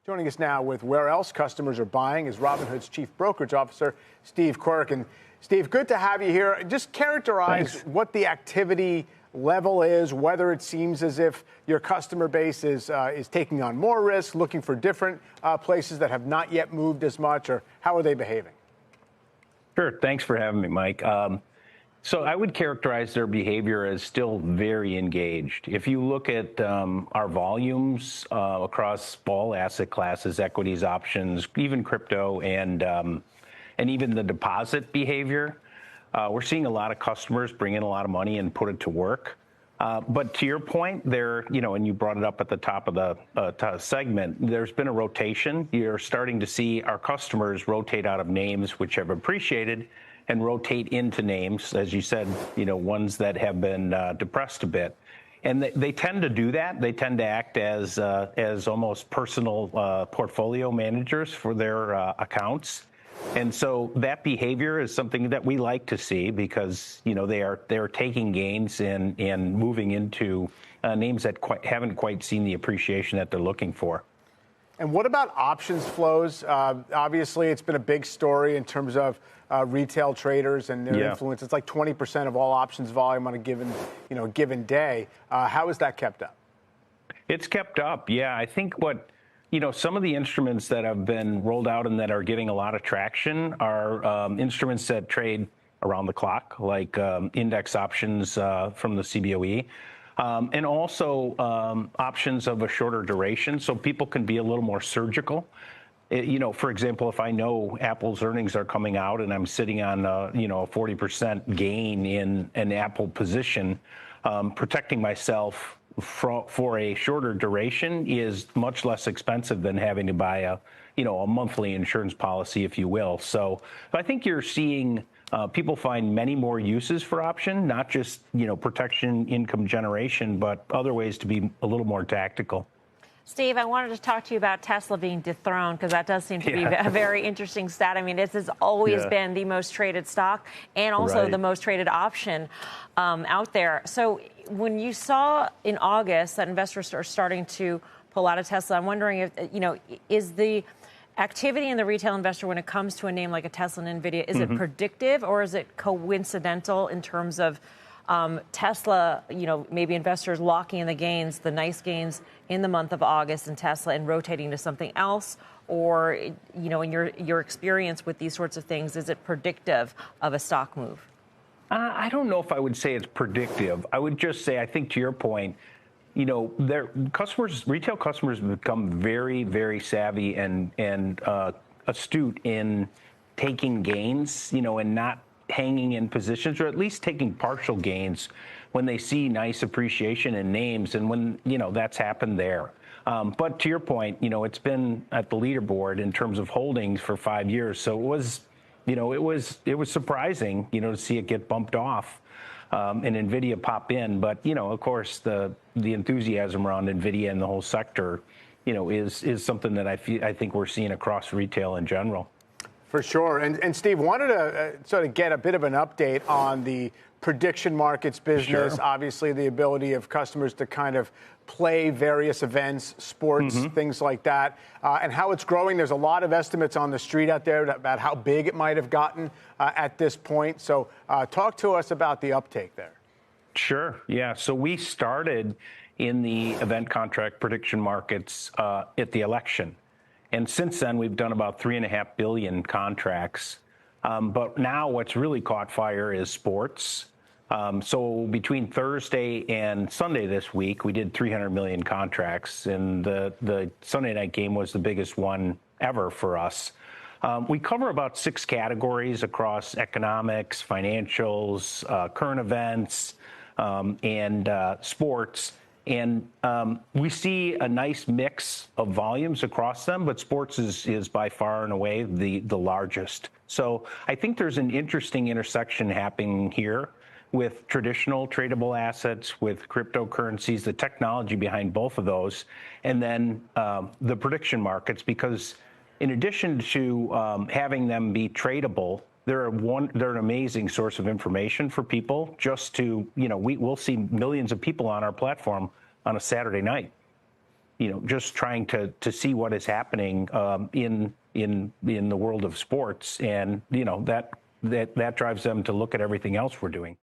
Joining us now with where else customers are buying is Robinhood's Chief Brokerage Officer, Steve Quirk. And Steve, good to have you here. Just characterize what the activity level is, whether it seems as if your customer base is taking on more risk, looking for different places that have not yet moved as much, or how are they behaving? Sure. Thanks for having me, Mike. So I would characterize their behavior as still very engaged. If you look at our volumes across all asset classes, equities, options, even crypto, and even the deposit behavior, we're seeing a lot of customers bring in a lot of money and put it to work. But to your point, and you brought it up at the top of the segment, there's been a rotation. You're starting to see our customers rotate out of names which have appreciated and rotate into names, as you said, ones that have been depressed a bit. And they tend to do that. They tend to act as almost personal portfolio managers for their accounts. And so that behavior is something that we like to see because, they're taking gains and moving into names that haven't quite seen the appreciation that they're looking for. And what about options flows? Obviously, it's been a big story in terms of retail traders and their influence. It's like 20% of all options volume on a given day. How is that kept up? It's kept up. Yeah, I think some of the instruments that have been rolled out and that are getting a lot of traction are instruments that trade around the clock, like index options from the CBOE. And also options of a shorter duration, so people can be a little more surgical. For example, if I know Apple's earnings are coming out and I'm sitting on a 40% gain in an Apple position, protecting myself for a shorter duration is much less expensive than having to buy a monthly insurance policy, if you will. So I think you're seeing people find many more uses for option, not just, protection, income generation, but other ways to be a little more tactical. Steve, I wanted to talk to you about Tesla being dethroned because that does seem to be a very interesting stat. I mean, this has always been the most traded stock and also the most traded option out there. So when you saw in August that investors are starting to pull out of Tesla, I'm wondering if, is the activity in the retail investor when it comes to a name like a Tesla and Nvidia, is it predictive or is it coincidental in terms of Tesla, maybe investors locking in the gains, the nice gains in the month of August in Tesla and rotating to something else? Or, in your experience with these sorts of things, is it predictive of a stock move? I don't know if I would say it's predictive. I would just say, I think to your point, their retail customers have become very, very savvy and astute in taking gains, and not hanging in positions, or at least taking partial gains when they see nice appreciation in names and when, that's happened there. But to your point, it's been at the leaderboard in terms of holdings for 5 years. So it was surprising, to see it get bumped off and Nvidia pop in. But, of course, the enthusiasm around Nvidia and the whole sector, is something that I think we're seeing across retail in general. For sure. And Steve, wanted to sort of get a bit of an update on the prediction markets business. Sure. Obviously, the ability of customers to kind of play various events, sports, things like that, and how it's growing. There's a lot of estimates on the street out there about how big it might have gotten at this point. So talk to us about the uptake there. Sure. Yeah. So we started in the event contract prediction markets at the election. And since then, we've done about 3.5 billion contracts. But now what's really caught fire is sports. So between Thursday and Sunday this week, we did 300 million contracts. And the Sunday night game was the biggest one ever for us. We cover about 6 categories across economics, financials, current events, and sports. And we see a nice mix of volumes across them, but sports is by far and away the largest. So I think there's an interesting intersection happening here with traditional tradable assets, with cryptocurrencies, the technology behind both of those, and then the prediction markets, because in addition to having them be tradable, they're an amazing source of information for people. Just to, we'll see millions of people on our platform on a Saturday night. just trying to see what is happening in the world of sports, and that drives them to look at everything else we're doing.